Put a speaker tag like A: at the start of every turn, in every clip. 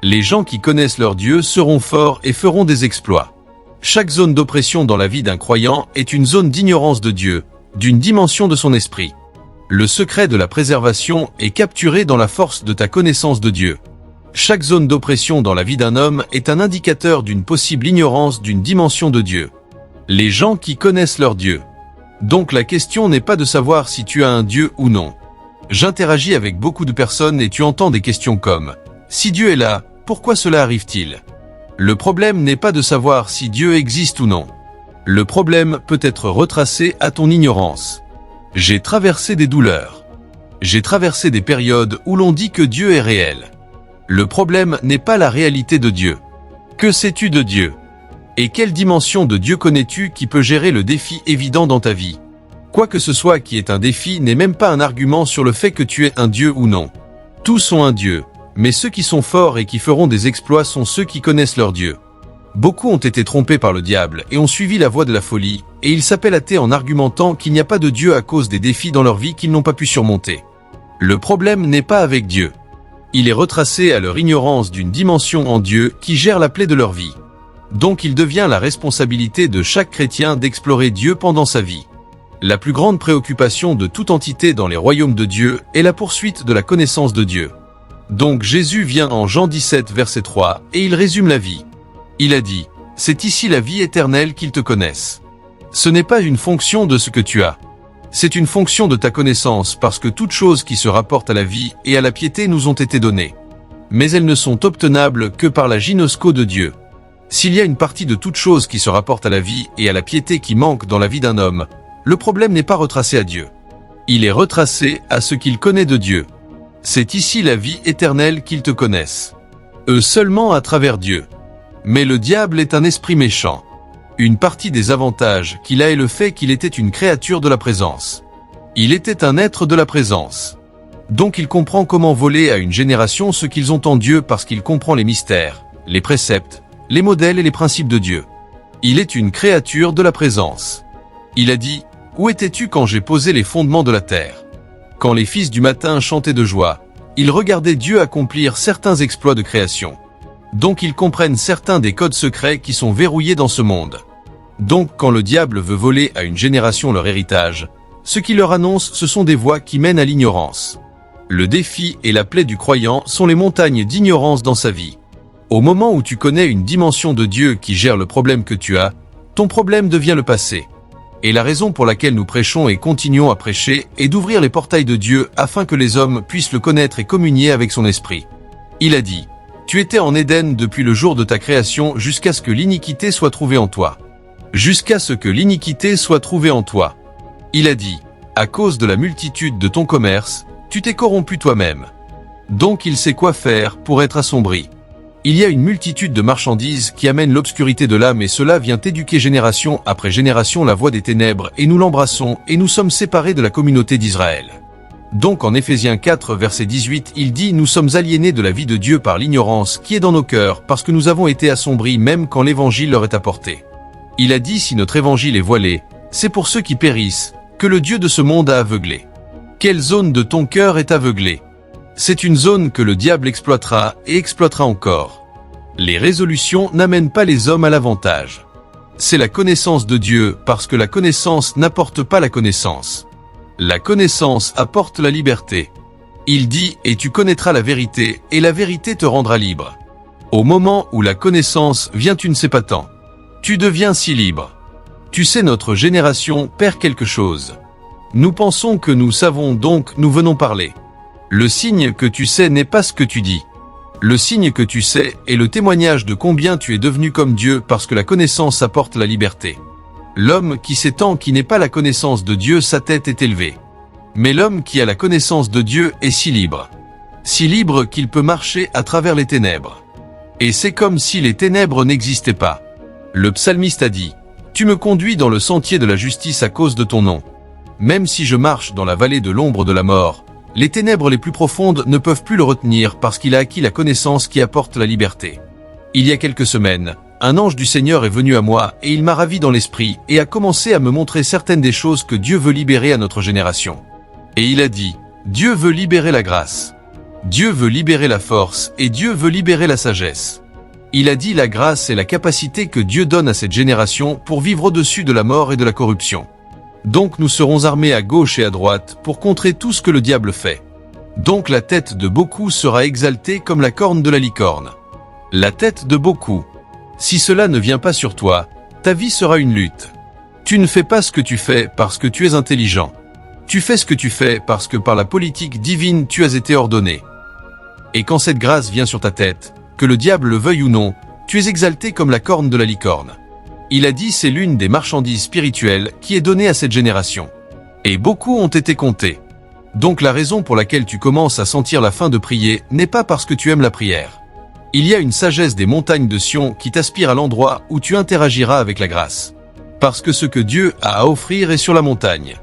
A: Les gens qui connaissent leur Dieu seront forts et feront des exploits. Chaque zone d'oppression dans la vie d'un croyant est une zone d'ignorance de Dieu, d'une dimension de son esprit. Le secret de la préservation est capturé dans la force de ta connaissance de Dieu. Chaque zone d'oppression dans la vie d'un homme est un indicateur d'une possible ignorance d'une dimension de Dieu. Les gens qui connaissent leur Dieu. Donc la question n'est pas de savoir si tu as un Dieu ou non. J'interagis avec beaucoup de personnes et tu entends des questions comme « Si Dieu est là, pourquoi cela arrive-t-il » Le problème n'est pas de savoir si Dieu existe ou non. Le problème peut être retracé à ton ignorance. J'ai traversé des douleurs. J'ai traversé des périodes où l'on dit que Dieu est réel. Le problème n'est pas la réalité de Dieu. Que sais-tu de Dieu? Et quelle dimension de Dieu connais-tu qui peut gérer le défi évident dans ta vie? Quoi que ce soit qui est un défi n'est même pas un argument sur le fait que tu es un Dieu ou non. Tous ont un Dieu, mais ceux qui sont forts et qui feront des exploits sont ceux qui connaissent leur Dieu. Beaucoup ont été trompés par le diable et ont suivi la voie de la folie, et ils s'appellent athées en argumentant qu'il n'y a pas de Dieu à cause des défis dans leur vie qu'ils n'ont pas pu surmonter. Le problème n'est pas avec Dieu. Il est retracé à leur ignorance d'une dimension en Dieu qui gère la plaie de leur vie. Donc il devient la responsabilité de chaque chrétien d'explorer Dieu pendant sa vie. La plus grande préoccupation de toute entité dans les royaumes de Dieu est la poursuite de la connaissance de Dieu. Donc Jésus vient en Jean 17 verset 3 et il résume la vie. Il a dit, « C'est ici la vie éternelle qu'ils te connaissent. » Ce n'est pas une fonction de ce que tu as. C'est une fonction de ta connaissance parce que toutes choses qui se rapportent à la vie et à la piété nous ont été données. Mais elles ne sont obtenables que par la gynosco de Dieu. S'il y a une partie de toutes choses qui se rapportent à la vie et à la piété qui manque dans la vie d'un homme, le problème n'est pas retracé à Dieu. Il est retracé à ce qu'il connaît de Dieu. C'est ici la vie éternelle qu'ils te connaissent. Eux seulement à travers Dieu. Mais le diable est un esprit méchant. Une partie des avantages qu'il a est le fait qu'il était une créature de la présence. Il était un être de la présence. Donc il comprend comment voler à une génération ce qu'ils ont en Dieu parce qu'il comprend les mystères, les préceptes, les modèles et les principes de Dieu. Il est une créature de la présence. Il a dit, « Où étais-tu quand j'ai posé les fondements de la terre ?» Quand les fils du matin chantaient de joie, ils regardaient Dieu accomplir certains exploits de création. Donc ils comprennent certains des codes secrets qui sont verrouillés dans ce monde. Donc quand le diable veut voler à une génération leur héritage, ce qu'il leur annonce ce sont des voies qui mènent à l'ignorance. Le défi et la plaie du croyant sont les montagnes d'ignorance dans sa vie. Au moment où tu connais une dimension de Dieu qui gère le problème que tu as, ton problème devient le passé. Et la raison pour laquelle nous prêchons et continuons à prêcher est d'ouvrir les portails de Dieu afin que les hommes puissent le connaître et communier avec son esprit. Il a dit, « Tu étais en Éden depuis le jour de ta création jusqu'à ce que l'iniquité soit trouvée en toi. » Jusqu'à ce que l'iniquité soit trouvée en toi. Il a dit, « À cause de la multitude de ton commerce, tu t'es corrompu toi-même. » Donc il sait quoi faire pour être assombri. Il y a une multitude de marchandises qui amènent l'obscurité de l'âme et cela vient éduquer génération après génération la voie des ténèbres et nous l'embrassons et nous sommes séparés de la communauté d'Israël. Donc en Éphésiens 4 verset 18 il dit « Nous sommes aliénés de la vie de Dieu par l'ignorance qui est dans nos cœurs parce que nous avons été assombris même quand l'évangile leur est apporté. » Il a dit « Si notre évangile est voilé, c'est pour ceux qui périssent, que le Dieu de ce monde a aveuglé. » Quelle zone de ton cœur est aveuglée? C'est une zone que le diable exploitera et exploitera encore. Les résolutions n'amènent pas les hommes à l'avantage. C'est la connaissance de Dieu parce que la connaissance n'apporte pas la connaissance. La connaissance apporte la liberté. Il dit « Et tu connaîtras la vérité et la vérité te rendra libre. » Au moment où la connaissance vient tu ne sais pas tant. Tu deviens si libre. Tu sais notre génération perd quelque chose. Nous pensons que nous savons donc nous venons parler. Le signe que tu sais n'est pas ce que tu dis. Le signe que tu sais est le témoignage de combien tu es devenu comme Dieu parce que la connaissance apporte la liberté. L'homme qui s'étend qui n'est pas la connaissance de Dieu sa tête est élevée. Mais l'homme qui a la connaissance de Dieu est si libre. Si libre qu'il peut marcher à travers les ténèbres. Et c'est comme si les ténèbres n'existaient pas. Le psalmiste a dit, « Tu me conduis dans le sentier de la justice à cause de ton nom. Même si je marche dans la vallée de l'ombre de la mort, les ténèbres les plus profondes ne peuvent plus le retenir parce qu'il a acquis la connaissance qui apporte la liberté. » Il y a quelques semaines, un ange du Seigneur est venu à moi et il m'a ravi dans l'esprit et a commencé à me montrer certaines des choses que Dieu veut libérer à notre génération. Et il a dit, « Dieu veut libérer la grâce. » Dieu veut libérer la force et Dieu veut libérer la sagesse. Il a dit la grâce est la capacité que Dieu donne à cette génération pour vivre au-dessus de la mort et de la corruption. Donc nous serons armés à gauche et à droite pour contrer tout ce que le diable fait. Donc la tête de beaucoup sera exaltée comme la corne de la licorne. La tête de beaucoup. Si cela ne vient pas sur toi, ta vie sera une lutte. Tu ne fais pas ce que tu fais parce que tu es intelligent. Tu fais ce que tu fais parce que par la politique divine tu as été ordonné. Et quand cette grâce vient sur ta tête, que le diable le veuille ou non, tu es exalté comme la corne de la licorne. Il a dit c'est l'une des marchandises spirituelles qui est donnée à cette génération. Et beaucoup ont été comptés. Donc la raison pour laquelle tu commences à sentir la faim de prier n'est pas parce que tu aimes la prière. Il y a une sagesse des montagnes de Sion qui t'aspire à l'endroit où tu interagiras avec la grâce. Parce que ce que Dieu a à offrir est sur la montagne.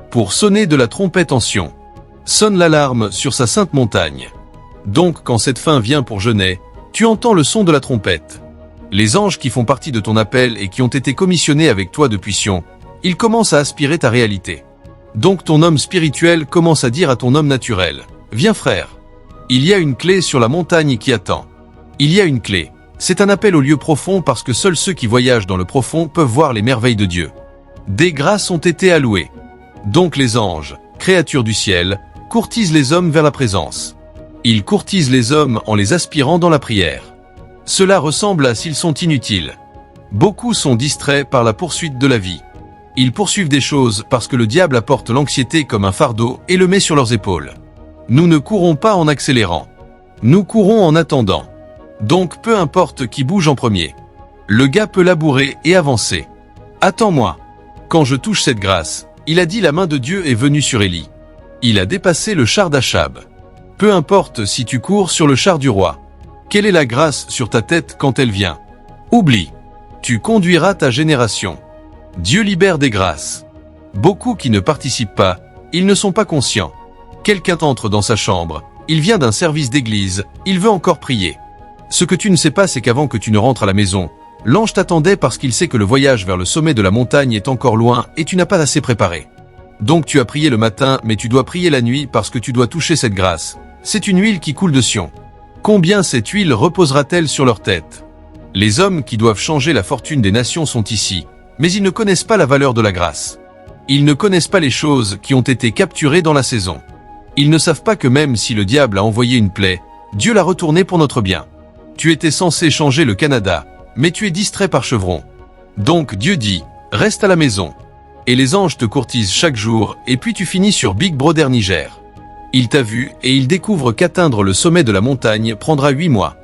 A: Pour sonner de la trompette en Sion. Sonne l'alarme sur sa sainte montagne. Donc quand cette faim vient pour jeûner, tu entends le son de la trompette. Les anges qui font partie de ton appel et qui ont été commissionnés avec toi depuis Sion, ils commencent à aspirer ta réalité. Donc ton homme spirituel commence à dire à ton homme naturel, « Viens frère, il y a une clé sur la montagne qui attend. Il y a une clé. C'est un appel au lieu profond parce que seuls ceux qui voyagent dans le profond peuvent voir les merveilles de Dieu. Des grâces ont été allouées. Donc les anges, créatures du ciel, courtisent les hommes vers la présence. Ils courtisent les hommes en les aspirant dans la prière. Cela ressemble à s'ils sont inutiles. Beaucoup sont distraits par la poursuite de la vie. Ils poursuivent des choses parce que le diable apporte l'anxiété comme un fardeau et le met sur leurs épaules. Nous ne courons pas en accélérant. Nous courons en attendant. Donc peu importe qui bouge en premier. Le gars peut labourer et avancer. Attends-moi. Quand je touche cette grâce, il a dit la main de Dieu est venue sur Élie. Il a dépassé le char d'Achab. Peu importe si tu cours sur le char du roi. Quelle est la grâce sur ta tête quand elle vient? Oublie. Tu conduiras ta génération. Dieu libère des grâces. Beaucoup qui ne participent pas, ils ne sont pas conscients. Quelqu'un entre dans sa chambre, il vient d'un service d'église, il veut encore prier. Ce que tu ne sais pas, c'est qu'avant que tu ne rentres à la maison, l'ange t'attendait parce qu'il sait que le voyage vers le sommet de la montagne est encore loin et tu n'as pas assez préparé. Donc tu as prié le matin, mais tu dois prier la nuit parce que tu dois toucher cette grâce. C'est une huile qui coule de Sion. Combien cette huile reposera-t-elle sur leur tête? Les hommes qui doivent changer la fortune des nations sont ici, mais ils ne connaissent pas la valeur de la grâce. Ils ne connaissent pas les choses qui ont été capturées dans la saison. Ils ne savent pas que même si le diable a envoyé une plaie, Dieu l'a retournée pour notre bien. Tu étais censé changer le Canada, mais tu es distrait par Chevron. Donc Dieu dit, reste à la maison. Et les anges te courtisent chaque jour, et puis tu finis sur Big Brother Niger. Il t'a vu, et il découvre qu'atteindre le sommet de la montagne prendra 8 mois.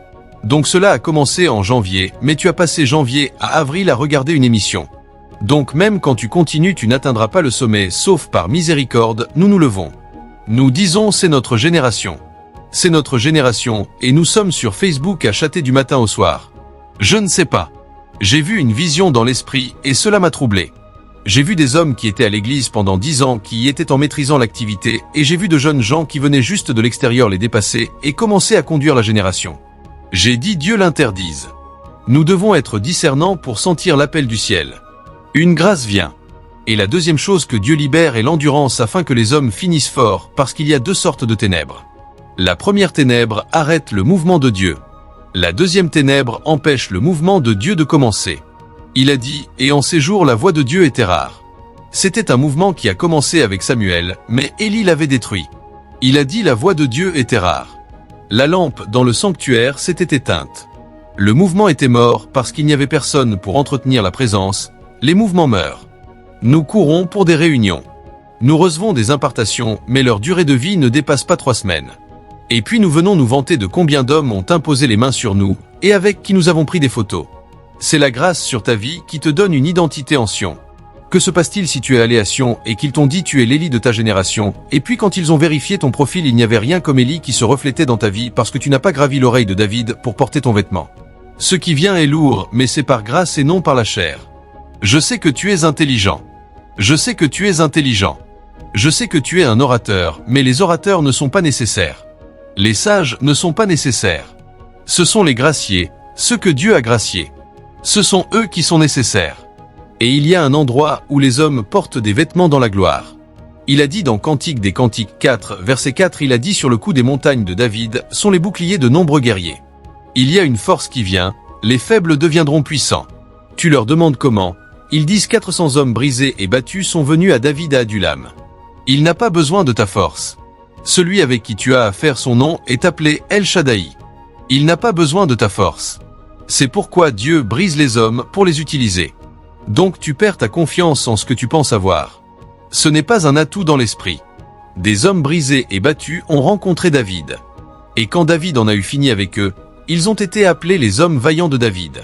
A: Donc cela a commencé en janvier, mais tu as passé janvier à avril à regarder une émission. Donc même quand tu continues, tu n'atteindras pas le sommet, sauf par miséricorde, nous nous levons. Nous disons c'est notre génération. C'est notre génération, et nous sommes sur Facebook à chatter du matin au soir. Je ne sais pas. J'ai vu une vision dans l'esprit, et cela m'a troublé. J'ai vu des hommes qui étaient à l'église pendant 10 ans qui y étaient en maîtrisant l'activité, et j'ai vu de jeunes gens qui venaient juste de l'extérieur les dépasser et commencer à conduire la génération. J'ai dit Dieu l'interdise. Nous devons être discernants pour sentir l'appel du ciel. Une grâce vient. Et la deuxième chose que Dieu libère est l'endurance afin que les hommes finissent fort, parce qu'il y a 2 sortes de ténèbres. La première ténèbre arrête le mouvement de Dieu. La deuxième ténèbre empêche le mouvement de Dieu de commencer. Il a dit, et en ces jours la voix de Dieu était rare. C'était un mouvement qui a commencé avec Samuel, mais Élie l'avait détruit. Il a dit la voix de Dieu était rare. La lampe dans le sanctuaire s'était éteinte. Le mouvement était mort parce qu'il n'y avait personne pour entretenir la présence. Les mouvements meurent. Nous courons pour des réunions. Nous recevons des impartations, mais leur durée de vie ne dépasse pas 3 semaines. Et puis nous venons nous vanter de combien d'hommes ont imposé les mains sur nous, et avec qui nous avons pris des photos. C'est la grâce sur ta vie qui te donne une identité en Sion. Que se passe-t-il si tu es allé à Sion et qu'ils t'ont dit tu es l'Élie de ta génération, et puis quand ils ont vérifié ton profil il n'y avait rien comme Élie qui se reflétait dans ta vie parce que tu n'as pas gravi l'oreille de David pour porter ton vêtement. Ce qui vient est lourd, mais c'est par grâce et non par la chair. Je sais que tu es intelligent. Je sais que tu es intelligent. Je sais que tu es un orateur, mais les orateurs ne sont pas nécessaires. Les sages ne sont pas nécessaires. Ce sont les graciés, ceux que Dieu a graciés. Ce sont eux qui sont nécessaires. Et il y a un endroit où les hommes portent des vêtements dans la gloire. Il a dit dans Cantique des Cantiques 4, verset 4, il a dit sur le cou des montagnes de David sont les boucliers de nombreux guerriers. Il y a une force qui vient, les faibles deviendront puissants. Tu leur demandes comment, ils disent 400 hommes brisés et battus sont venus à David à Adulam. Il n'a pas besoin de ta force. Celui avec qui tu as affaire, son nom est appelé El Shaddai. Il n'a pas besoin de ta force. C'est pourquoi Dieu brise les hommes pour les utiliser. Donc tu perds ta confiance en ce que tu penses avoir. Ce n'est pas un atout dans l'esprit. Des hommes brisés et battus ont rencontré David. Et quand David en a eu fini avec eux, ils ont été appelés les hommes vaillants de David.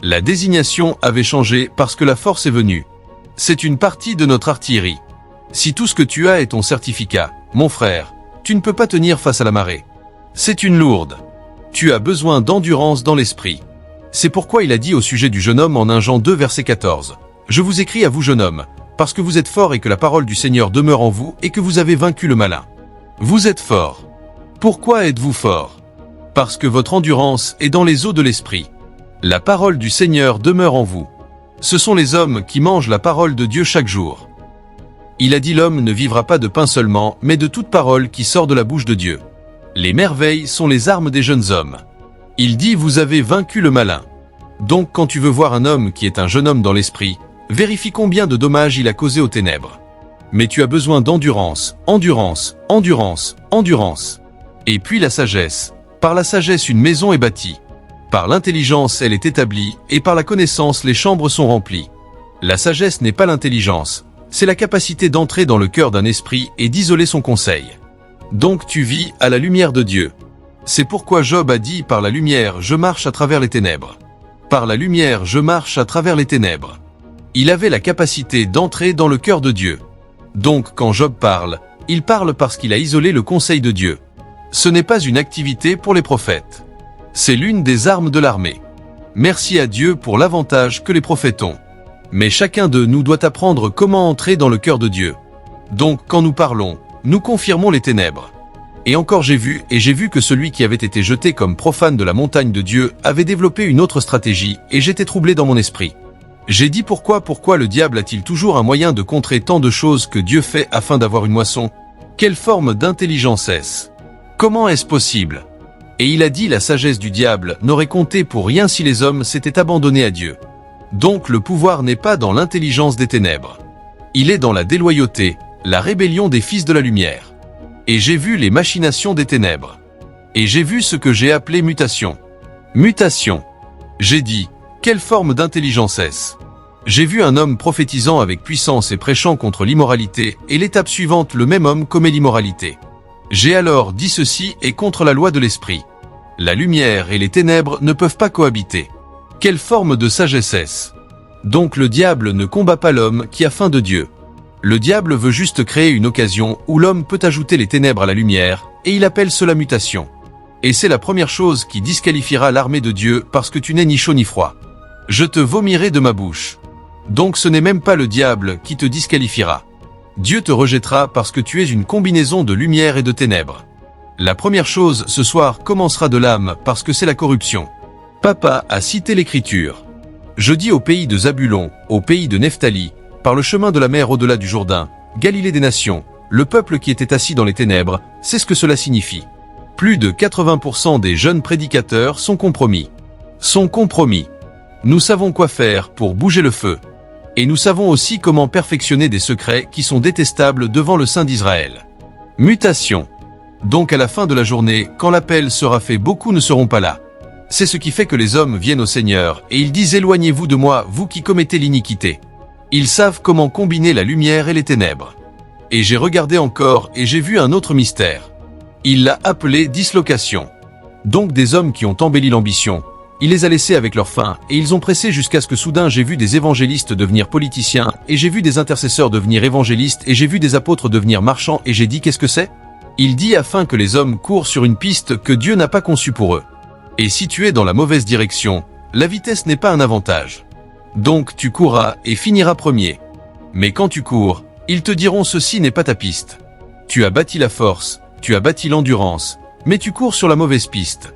A: La désignation avait changé parce que la force est venue. C'est une partie de notre artillerie. Si tout ce que tu as est ton certificat, mon frère, tu ne peux pas tenir face à la marée. C'est une lourde. Tu as besoin d'endurance dans l'esprit. C'est pourquoi il a dit au sujet du jeune homme en 1 Jean 2 verset 14. Je vous écris à vous jeune homme, parce que vous êtes fort et que la parole du Seigneur demeure en vous et que vous avez vaincu le malin. Vous êtes fort. Pourquoi êtes-vous fort? Parce que votre endurance est dans les eaux de l'esprit. La parole du Seigneur demeure en vous. Ce sont les hommes qui mangent la parole de Dieu chaque jour. Il a dit l'homme ne vivra pas de pain seulement, mais de toute parole qui sort de la bouche de Dieu. Les merveilles sont les armes des jeunes hommes. Il dit vous avez vaincu le malin. Donc quand tu veux voir un homme qui est un jeune homme dans l'esprit, vérifie combien de dommages il a causé aux ténèbres. Mais tu as besoin d'endurance, endurance, endurance, endurance. Et puis la sagesse. Par la sagesse une maison est bâtie. Par l'intelligence elle est établie, et par la connaissance les chambres sont remplies. La sagesse n'est pas l'intelligence, c'est la capacité d'entrer dans le cœur d'un esprit et d'isoler son conseil. Donc tu vis à la lumière de Dieu. C'est pourquoi Job a dit par la lumière je marche à travers les ténèbres. Par la lumière je marche à travers les ténèbres. Il avait la capacité d'entrer dans le cœur de Dieu. Donc quand Job parle, il parle parce qu'il a isolé le conseil de Dieu. Ce n'est pas une activité pour les prophètes. C'est l'une des armes de l'armée. Merci à Dieu pour l'avantage que les prophètes ont. Mais chacun de nous doit apprendre comment entrer dans le cœur de Dieu. Donc quand nous parlons, nous confirmons les ténèbres. Et encore j'ai vu que celui qui avait été jeté comme profane de la montagne de Dieu avait développé une autre stratégie et j'étais troublé dans mon esprit. J'ai dit pourquoi le diable a-t-il toujours un moyen de contrer tant de choses que Dieu fait afin d'avoir une moisson? Quelle forme d'intelligence est-ce? Comment est-ce possible? Et il a dit la sagesse du diable n'aurait compté pour rien si les hommes s'étaient abandonnés à Dieu. Donc le pouvoir n'est pas dans l'intelligence des ténèbres. Il est dans la déloyauté, la rébellion des fils de la lumière. Et j'ai vu les machinations des ténèbres. Et j'ai vu ce que j'ai appelé mutation. Mutation. J'ai dit, quelle forme d'intelligence est-ce? J'ai vu un homme prophétisant avec puissance et prêchant contre l'immoralité, et l'étape suivante le même homme commet l'immoralité. J'ai alors dit ceci est contre la loi de l'esprit. La lumière et les ténèbres ne peuvent pas cohabiter. Quelle forme de sagesse est-ce? Donc le diable ne combat pas l'homme qui a faim de Dieu. Le diable veut juste créer une occasion où l'homme peut ajouter les ténèbres à la lumière, et il appelle cela mutation. Et c'est la première chose qui disqualifiera l'armée de Dieu parce que tu n'es ni chaud ni froid. Je te vomirai de ma bouche. Donc ce n'est même pas le diable qui te disqualifiera. Dieu te rejettera parce que tu es une combinaison de lumière et de ténèbres. La première chose ce soir commencera de l'âme parce que c'est la corruption. Papa a cité l'écriture. Je dis au pays de Zabulon, au pays de Nephtali, par le chemin de la mer au-delà du Jourdain, Galilée des nations, le peuple qui était assis dans les ténèbres, c'est ce que cela signifie. Plus de 80% des jeunes prédicateurs sont compromis. Nous savons quoi faire pour bouger le feu. Et nous savons aussi comment perfectionner des secrets qui sont détestables devant le Saint d'Israël. Mutation. Donc à la fin de la journée, quand l'appel sera fait, beaucoup ne seront pas là. C'est ce qui fait que les hommes viennent au Seigneur, et ils disent « Éloignez-vous de moi, vous qui commettez l'iniquité ». Ils savent comment combiner la lumière et les ténèbres. Et j'ai regardé encore, et j'ai vu un autre mystère. Il l'a appelé dislocation. Donc des hommes qui ont embelli l'ambition, il les a laissés avec leur faim, et ils ont pressé jusqu'à ce que soudain j'ai vu des évangélistes devenir politiciens, et j'ai vu des intercesseurs devenir évangélistes, et j'ai vu des apôtres devenir marchands, et j'ai dit qu'est-ce que c'est? Il dit afin que les hommes courent sur une piste que Dieu n'a pas conçue pour eux. Et si tu es dans la mauvaise direction, la vitesse n'est pas un avantage. Donc tu courras et finiras premier. Mais quand tu cours, ils te diront ceci n'est pas ta piste. Tu as bâti la force, tu as bâti l'endurance, mais tu cours sur la mauvaise piste.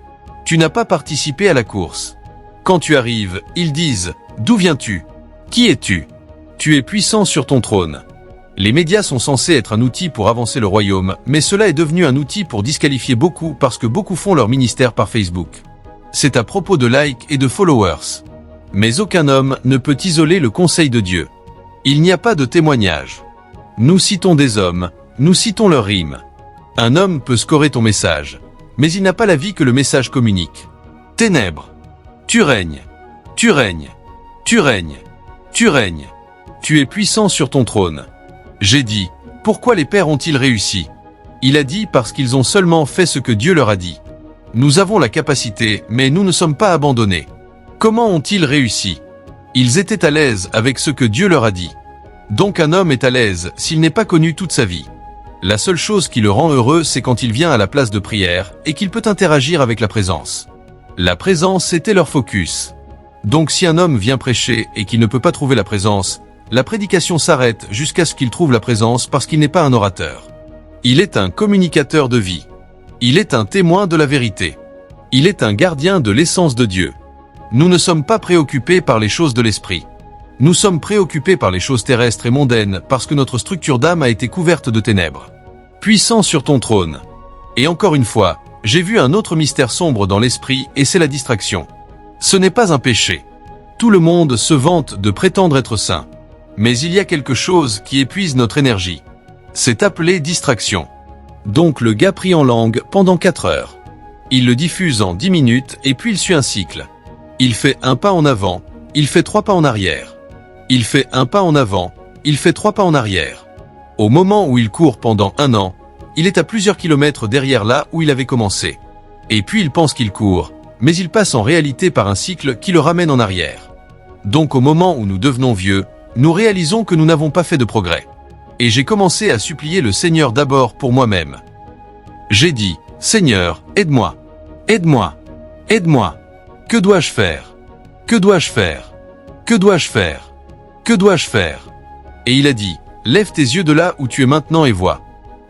A: Tu n'as pas participé à la course. Quand tu arrives, ils disent « D'où viens-tu? Qui es-tu? Tu es puissant sur ton trône. Les médias sont censés être un outil pour avancer le royaume, mais cela est devenu un outil pour disqualifier beaucoup parce que beaucoup font leur ministère par Facebook. C'est à propos de likes et de followers. Mais aucun homme ne peut isoler le conseil de Dieu. Il n'y a pas de témoignage. Nous citons des hommes, nous citons leurs rimes. Un homme peut scorer ton message, mais il n'a pas la vie que le message communique. Ténèbres. Tu règnes. Tu règnes. Tu règnes. Tu règnes. Tu es puissant sur ton trône. J'ai dit, pourquoi les pères ont-ils réussi? Il a dit parce qu'ils ont seulement fait ce que Dieu leur a dit. Nous avons la capacité, mais nous ne sommes pas abandonnés. Comment ont-ils réussi? Ils étaient à l'aise avec ce que Dieu leur a dit. Donc un homme est à l'aise s'il n'est pas connu toute sa vie. La seule chose qui le rend heureux, c'est quand il vient à la place de prière et qu'il peut interagir avec la présence. La présence était leur focus. Donc si un homme vient prêcher et qu'il ne peut pas trouver la présence, la prédication s'arrête jusqu'à ce qu'il trouve la présence parce qu'il n'est pas un orateur. Il est un communicateur de vie. Il est un témoin de la vérité. Il est un gardien de l'essence de Dieu. Nous ne sommes pas préoccupés par les choses de l'esprit. Nous sommes préoccupés par les choses terrestres et mondaines parce que notre structure d'âme a été couverte de ténèbres. Puissant sur ton trône. Et encore une fois, j'ai vu un autre mystère sombre dans l'esprit et c'est la distraction. Ce n'est pas un péché. Tout le monde se vante de prétendre être saint. Mais il y a quelque chose qui épuise notre énergie. C'est appelé distraction. Donc le gars prie en langue pendant 4 heures. Il le diffuse en 10 minutes et puis il suit un cycle. Il fait un pas en avant, il fait 3 pas en arrière. Il fait un pas en avant, il fait 3 pas en arrière. Au moment où il court pendant 1 an, il est à plusieurs kilomètres derrière là où il avait commencé. Et puis il pense qu'il court, mais il passe en réalité par un cycle qui le ramène en arrière. Donc au moment où nous devenons vieux, nous réalisons que nous n'avons pas fait de progrès. Et j'ai commencé à supplier le Seigneur d'abord pour moi-même. J'ai dit, Seigneur, aide-moi. Aide-moi. Aide-moi. Que dois-je faire? Que dois-je faire? Que dois-je faire? Que dois-je faire? Et il a dit, lève tes yeux de là où tu es maintenant et vois.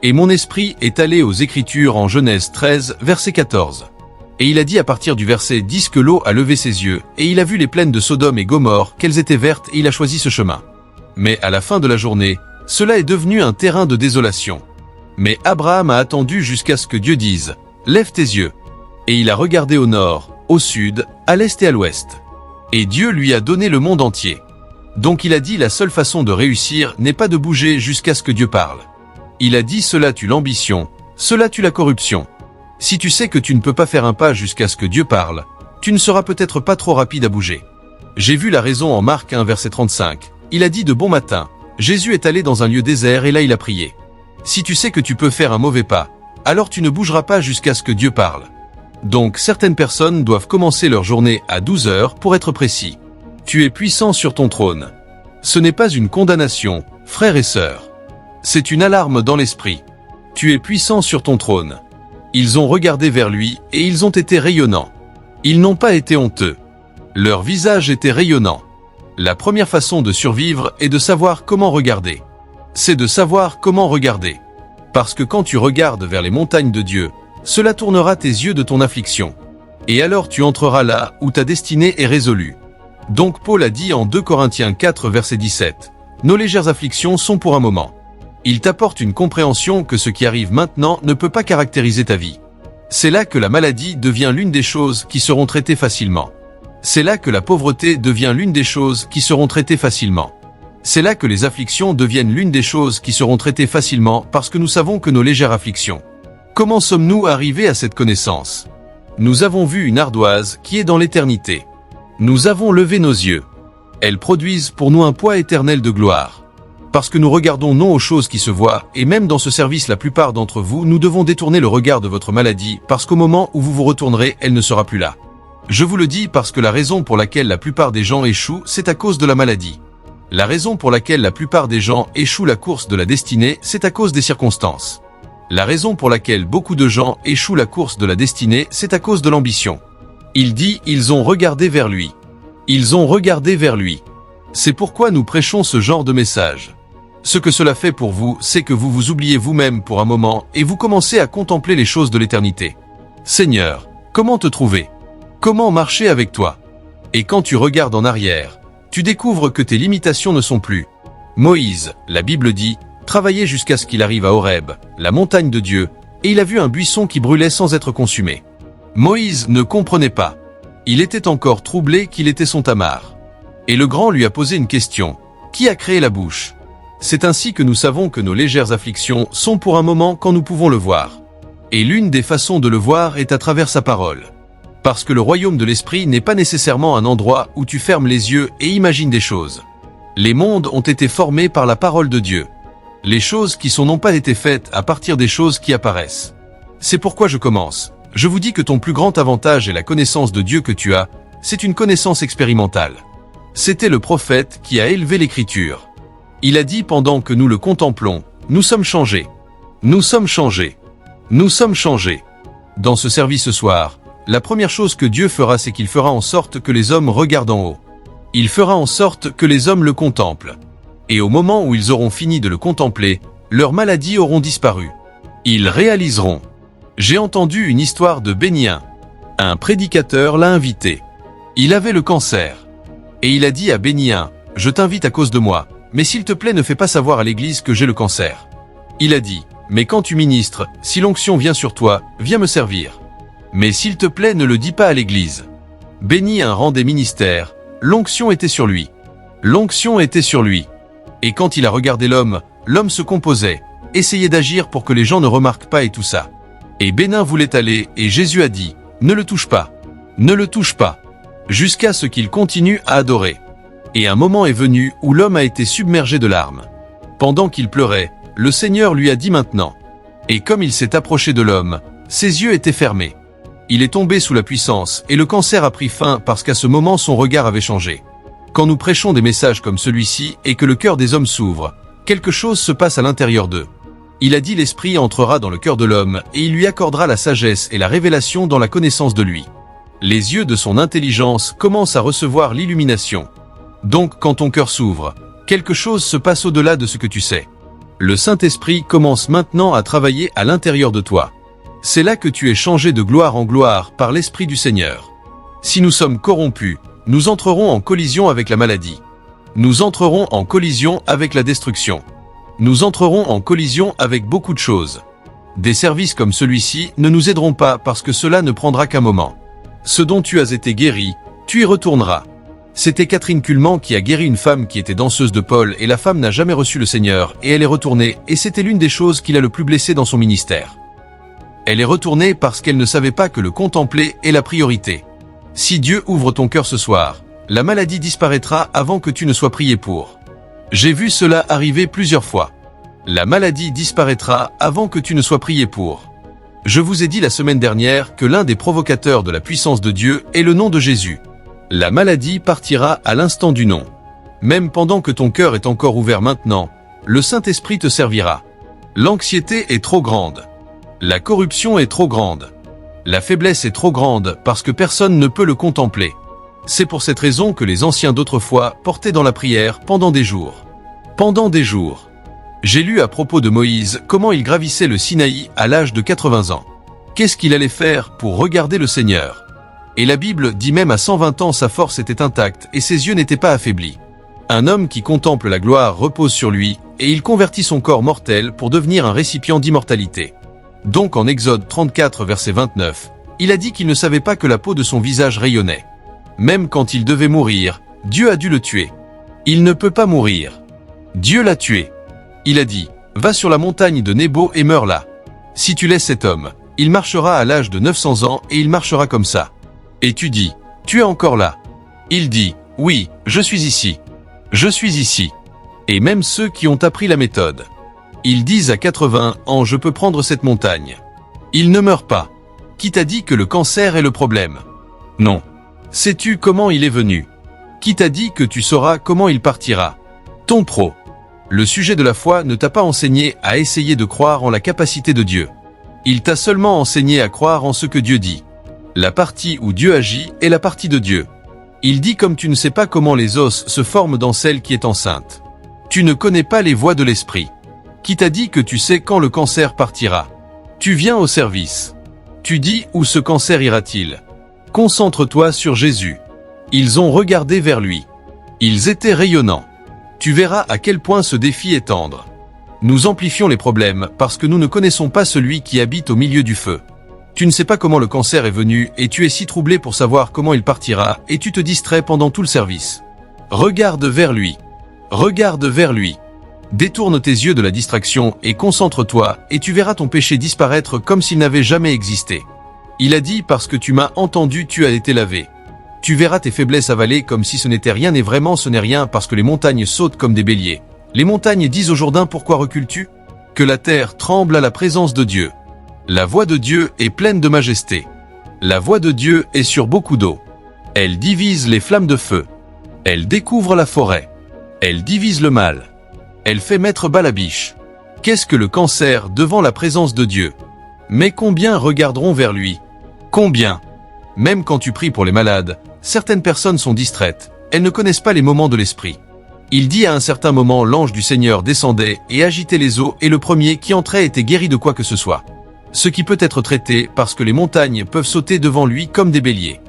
A: Et mon esprit est allé aux Écritures en Genèse 13, verset 14. Et il a dit à partir du verset 10 que l'eau a levé ses yeux, et il a vu les plaines de Sodome et Gomorrhe, qu'elles étaient vertes, et il a choisi ce chemin. Mais à la fin de la journée, cela est devenu un terrain de désolation. Mais Abraham a attendu jusqu'à ce que Dieu dise, lève tes yeux. Et il a regardé au nord, au sud, à l'est et à l'ouest. Et Dieu lui a donné le monde entier. Donc il a dit la seule façon de réussir n'est pas de bouger jusqu'à ce que Dieu parle. Il a dit cela tue l'ambition, cela tue la corruption. Si tu sais que tu ne peux pas faire un pas jusqu'à ce que Dieu parle, tu ne seras peut-être pas trop rapide à bouger. J'ai vu la raison en Marc 1 verset 35. Il a dit de bon matin, Jésus est allé dans un lieu désert et là il a prié. Si tu sais que tu peux faire un mauvais pas, alors tu ne bougeras pas jusqu'à ce que Dieu parle. Donc certaines personnes doivent commencer leur journée à 12 heures pour être précis. Tu es puissant sur ton trône. Ce n'est pas une condamnation, frères et sœurs. C'est une alarme dans l'esprit. Tu es puissant sur ton trône. Ils ont regardé vers lui et ils ont été rayonnants. Ils n'ont pas été honteux. Leur visage était rayonnant. La première façon de survivre est de savoir comment regarder. C'est de savoir comment regarder. Parce que quand tu regardes vers les montagnes de Dieu, cela tournera tes yeux de ton affliction. Et alors tu entreras là où ta destinée est résolue. Donc Paul a dit en 2 Corinthiens 4 verset 17, « Nos légères afflictions sont pour un moment. » Il t'apporte une compréhension que ce qui arrive maintenant ne peut pas caractériser ta vie. C'est là que la maladie devient l'une des choses qui seront traitées facilement. C'est là que la pauvreté devient l'une des choses qui seront traitées facilement. C'est là que les afflictions deviennent l'une des choses qui seront traitées facilement parce que nous savons que nos légères afflictions. Comment sommes-nous arrivés à cette connaissance? Nous avons vu une ardoise qui est dans l'éternité. Nous avons levé nos yeux. Elles produisent pour nous un poids éternel de gloire. Parce que nous regardons non aux choses qui se voient, et même dans ce service la plupart d'entre vous, nous devons détourner le regard de votre maladie, parce qu'au moment où vous vous retournerez, elle ne sera plus là. Je vous le dis parce que la raison pour laquelle la plupart des gens échouent, c'est à cause de la maladie. La raison pour laquelle la plupart des gens échouent la course de la destinée, c'est à cause des circonstances. La raison pour laquelle beaucoup de gens échouent la course de la destinée, c'est à cause de l'ambition. Il dit, ils ont regardé vers lui. Ils ont regardé vers lui. C'est pourquoi nous prêchons ce genre de message. Ce que cela fait pour vous, c'est que vous vous oubliez vous-même pour un moment et vous commencez à contempler les choses de l'éternité. Seigneur, comment te trouver? Comment marcher avec toi? Et quand tu regardes en arrière, tu découvres que tes limitations ne sont plus. Moïse, la Bible dit, travaillait jusqu'à ce qu'il arrive à Horeb, la montagne de Dieu, et il a vu un buisson qui brûlait sans être consumé. Moïse ne comprenait pas. Il était encore troublé qu'il était son Tamar. Et le grand lui a posé une question. Qui a créé la bouche? C'est ainsi que nous savons que nos légères afflictions sont pour un moment quand nous pouvons le voir. Et l'une des façons de le voir est à travers sa parole. Parce que le royaume de l'esprit n'est pas nécessairement un endroit où tu fermes les yeux et imagines des choses. Les mondes ont été formés par la parole de Dieu. Les choses qui n'ont pas été faites à partir des choses qui apparaissent. C'est pourquoi je commence. Je vous dis que ton plus grand avantage est la connaissance de Dieu que tu as, c'est une connaissance expérimentale. C'était le prophète qui a élevé l'écriture. Il a dit pendant que nous le contemplons, nous sommes changés. Nous sommes changés. Nous sommes changés. Dans ce service ce soir, la première chose que Dieu fera, c'est qu'il fera en sorte que les hommes regardent en haut. Il fera en sorte que les hommes le contemplent. Et au moment où ils auront fini de le contempler, leurs maladies auront disparu. Ils réaliseront. J'ai entendu une histoire de Bénien. Un prédicateur l'a invité. Il avait le cancer. Et il a dit à Bénien, « Je t'invite à cause de moi, mais s'il te plaît ne fais pas savoir à l'église que j'ai le cancer. » Il a dit, « Mais quand tu ministres, si l'onction vient sur toi, viens me servir. Mais s'il te plaît ne le dis pas à l'église. » Béni un rang des ministères, l'onction était sur lui. L'onction était sur lui. Et quand il a regardé l'homme se composait, essayait d'agir pour que les gens ne remarquent pas et tout ça. Et Bénin voulait aller, et Jésus a dit, « Ne le touche pas. Ne le touche pas. » Jusqu'à ce qu'il continue à adorer. Et un moment est venu où l'homme a été submergé de larmes. Pendant qu'il pleurait, le Seigneur lui a dit maintenant. Et comme il s'est approché de l'homme, ses yeux étaient fermés. Il est tombé sous la puissance, et le cancer a pris fin parce qu'à ce moment son regard avait changé. Quand nous prêchons des messages comme celui-ci et que le cœur des hommes s'ouvre, quelque chose se passe à l'intérieur d'eux. Il a dit l'Esprit entrera dans le cœur de l'homme et il lui accordera la sagesse et la révélation dans la connaissance de lui. Les yeux de son intelligence commencent à recevoir l'illumination. Donc quand ton cœur s'ouvre, quelque chose se passe au-delà de ce que tu sais. Le Saint-Esprit commence maintenant à travailler à l'intérieur de toi. C'est là que tu es changé de gloire en gloire par l'Esprit du Seigneur. Si nous sommes corrompus, nous entrerons en collision avec la maladie. Nous entrerons en collision avec la destruction. Nous entrerons en collision avec beaucoup de choses. Des services comme celui-ci ne nous aideront pas parce que cela ne prendra qu'un moment. Ce dont tu as été guéri, tu y retourneras. C'était Catherine Kuhlman qui a guéri une femme qui était danseuse de Paul et la femme n'a jamais reçu le Seigneur et elle est retournée et c'était l'une des choses qui l'a le plus blessée dans son ministère. Elle est retournée parce qu'elle ne savait pas que le contempler est la priorité. Si Dieu ouvre ton cœur ce soir, la maladie disparaîtra avant que tu ne sois prié pour. J'ai vu cela arriver plusieurs fois. La maladie disparaîtra avant que tu ne sois prié pour. Je vous ai dit la semaine dernière que l'un des provocateurs de la puissance de Dieu est le nom de Jésus. La maladie partira à l'instant du nom. Même pendant que ton cœur est encore ouvert maintenant, le Saint-Esprit te servira. L'anxiété est trop grande. La corruption est trop grande. La faiblesse est trop grande parce que personne ne peut le contempler. C'est pour cette raison que les anciens d'autrefois portaient dans la prière pendant des jours. Pendant des jours. J'ai lu à propos de Moïse comment il gravissait le Sinaï à l'âge de 80 ans. Qu'est-ce qu'il allait faire pour regarder le Seigneur? Et la Bible dit même à 120 ans sa force était intacte et ses yeux n'étaient pas affaiblis. Un homme qui contemple la gloire repose sur lui et il convertit son corps mortel pour devenir un récipient d'immortalité. Donc en Exode 34 verset 29, il a dit qu'il ne savait pas que la peau de son visage rayonnait. Même quand il devait mourir, Dieu a dû le tuer. Il ne peut pas mourir. Dieu l'a tué. Il a dit, va sur la montagne de Nebo et meurs là. Si tu laisses cet homme, il marchera à l'âge de 900 ans et il marchera comme ça. Et tu dis, tu es encore là. Il dit, oui, je suis ici. Je suis ici. Et même ceux qui ont appris la méthode. Ils disent à 80 ans, je peux prendre cette montagne. Il ne meurt pas. Qui t'a dit que le cancer est le problème? Non. Sais-tu comment il est venu? Qui t'a dit que tu sauras comment il partira? Ton pro. Le sujet de la foi ne t'a pas enseigné à essayer de croire en la capacité de Dieu. Il t'a seulement enseigné à croire en ce que Dieu dit. La partie où Dieu agit est la partie de Dieu. Il dit comme tu ne sais pas comment les os se forment dans celle qui est enceinte. Tu ne connais pas les voies de l'esprit. Qui t'a dit que tu sais quand le cancer partira? Tu viens au service. Tu dis où ce cancer ira-t-il? Concentre-toi sur Jésus. Ils ont regardé vers lui. Ils étaient rayonnants. Tu verras à quel point ce défi est tendre. Nous amplifions les problèmes parce que nous ne connaissons pas celui qui habite au milieu du feu. Tu ne sais pas comment le cancer est venu et tu es si troublé pour savoir comment il partira et tu te distrais pendant tout le service. Regarde vers lui. Regarde vers lui. Détourne tes yeux de la distraction et concentre-toi et tu verras ton péché disparaître comme s'il n'avait jamais existé. Il a dit parce que tu m'as entendu tu as été lavé. Tu verras tes faiblesses avaler comme si ce n'était rien et vraiment ce n'est rien parce que les montagnes sautent comme des béliers. Les montagnes disent au Jourdain pourquoi recules-tu ? Que la terre tremble à la présence de Dieu. La voix de Dieu est pleine de majesté. La voix de Dieu est sur beaucoup d'eau. Elle divise les flammes de feu. Elle découvre la forêt. Elle divise le mal. Elle fait mettre bas la biche. Qu'est-ce que le cancer devant la présence de Dieu ? Mais combien regarderont vers lui ? Combien ? Même quand tu pries pour les malades, certaines personnes sont distraites. Elles ne connaissent pas les moments de l'esprit. Il dit à un certain moment l'ange du Seigneur descendait et agitait les eaux et le premier qui entrait était guéri de quoi que ce soit. Ce qui peut être traité parce que les montagnes peuvent sauter devant lui comme des béliers.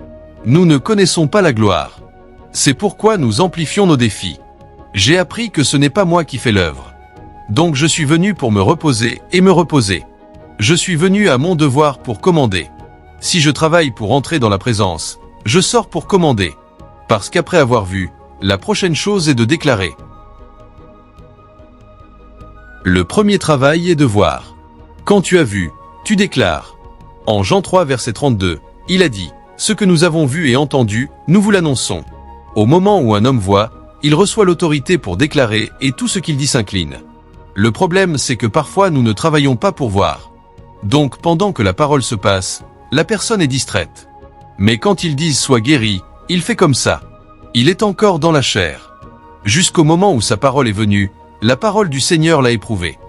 A: Nous ne connaissons pas la gloire. C'est pourquoi nous amplifions nos défis. J'ai appris que ce n'est pas moi qui fais l'œuvre. Donc je suis venu pour me reposer et me reposer. Je suis venu à mon devoir pour commander. Si je travaille pour entrer dans la présence, je sors pour commander. Parce qu'après avoir vu, la prochaine chose est de déclarer. Le premier travail est de voir. Quand tu as vu, tu déclares. En Jean 3 verset 32, il a dit, « Ce que nous avons vu et entendu, nous vous l'annonçons. » Au moment où un homme voit, il reçoit l'autorité pour déclarer et tout ce qu'il dit s'incline. Le problème c'est que parfois nous ne travaillons pas pour voir. Donc pendant que la parole se passe, la personne est distraite. Mais quand ils disent « sois guéri », il fait comme ça. Il est encore dans la chair. Jusqu'au moment où sa parole est venue, la parole du Seigneur l'a éprouvé.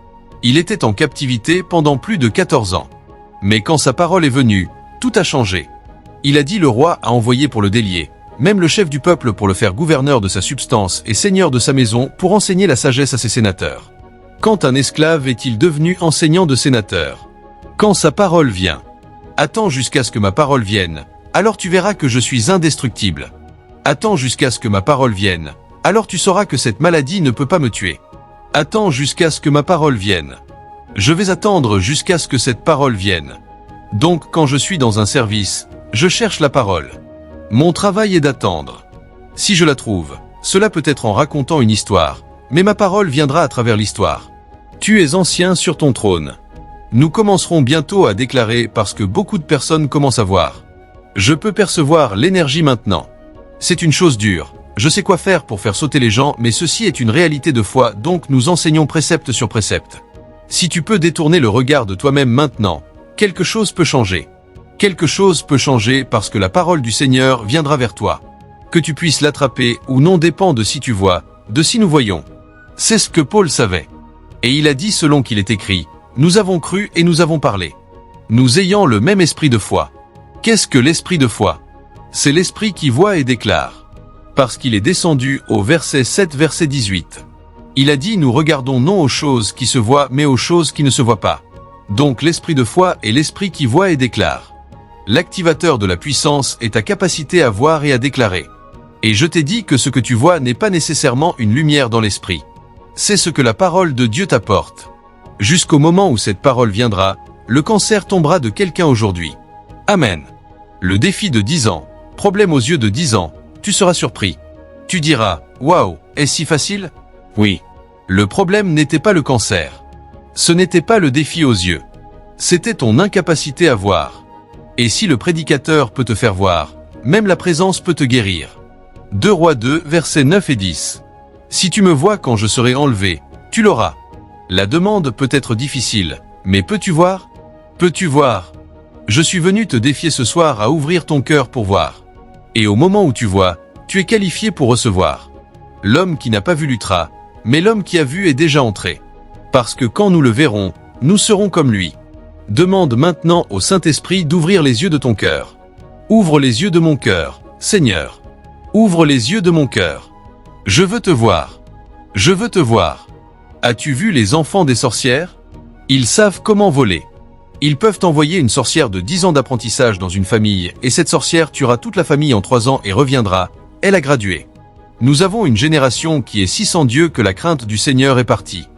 A: Il était en captivité pendant plus de 14 ans. Mais quand sa parole est venue, tout a changé. Il a dit le roi a envoyé pour le délier, même le chef du peuple pour le faire gouverneur de sa substance et seigneur de sa maison pour enseigner la sagesse à ses sénateurs. Quand un esclave est-il devenu enseignant de sénateur ? Quand sa parole vient. Attends jusqu'à ce que ma parole vienne, alors tu verras que je suis indestructible. Attends jusqu'à ce que ma parole vienne, alors tu sauras que cette maladie ne peut pas me tuer. Attends jusqu'à ce que ma parole vienne. Je vais attendre jusqu'à ce que cette parole vienne. Donc quand je suis dans un service, je cherche la parole. Mon travail est d'attendre. Si je la trouve, cela peut être en racontant une histoire, mais ma parole viendra à travers l'histoire. Tu es ancien sur ton trône. Nous commencerons bientôt à déclarer parce que beaucoup de personnes commencent à voir. Je peux percevoir l'énergie maintenant. C'est une chose dure. Je sais quoi faire pour faire sauter les gens, mais ceci est une réalité de foi, donc nous enseignons précepte sur précepte. Si tu peux détourner le regard de toi-même maintenant, quelque chose peut changer. Quelque chose peut changer parce que la parole du Seigneur viendra vers toi. Que tu puisses l'attraper ou non dépend de si tu vois, de si nous voyons. C'est ce que Paul savait. Et il a dit selon qu'il est écrit, « Nous avons cru et nous avons parlé. » Nous ayant le même esprit de foi. Qu'est-ce que l'esprit de foi ? C'est l'esprit qui voit et déclare. Parce qu'il est descendu au verset 7 verset 18. Il a dit « Nous regardons non aux choses qui se voient mais aux choses qui ne se voient pas. » Donc l'esprit de foi est l'esprit qui voit et déclare. L'activateur de la puissance est ta capacité à voir et à déclarer. Et je t'ai dit que ce que tu vois n'est pas nécessairement une lumière dans l'esprit. C'est ce que la parole de Dieu t'apporte. Jusqu'au moment où cette parole viendra, le cancer tombera de quelqu'un aujourd'hui. Amen. Le défi de 10 ans, problème aux yeux de 10 ans, tu seras surpris. Tu diras, waouh, est-ce si facile ? Oui. Le problème n'était pas le cancer. Ce n'était pas le défi aux yeux. C'était ton incapacité à voir. Et si le prédicateur peut te faire voir, même la présence peut te guérir. 2 Rois 2, versets 9 et 10. Si tu me vois quand je serai enlevé, tu l'auras. La demande peut être difficile, mais peux-tu voir ? Peux-tu voir ? Je suis venu te défier ce soir à ouvrir ton cœur pour voir. Et au moment où tu vois, tu es qualifié pour recevoir. L'homme qui n'a pas vu luttera, mais l'homme qui a vu est déjà entré. Parce que quand nous le verrons, nous serons comme lui. Demande maintenant au Saint-Esprit d'ouvrir les yeux de ton cœur. Ouvre les yeux de mon cœur, Seigneur. Ouvre les yeux de mon cœur. Je veux te voir. Je veux te voir. As-tu vu les enfants des sorcières ? Ils savent comment voler. Ils peuvent envoyer une sorcière de 10 ans d'apprentissage dans une famille et cette sorcière tuera toute la famille en 3 ans et reviendra, elle a gradué. Nous avons une génération qui est si sans Dieu que la crainte du Seigneur est partie.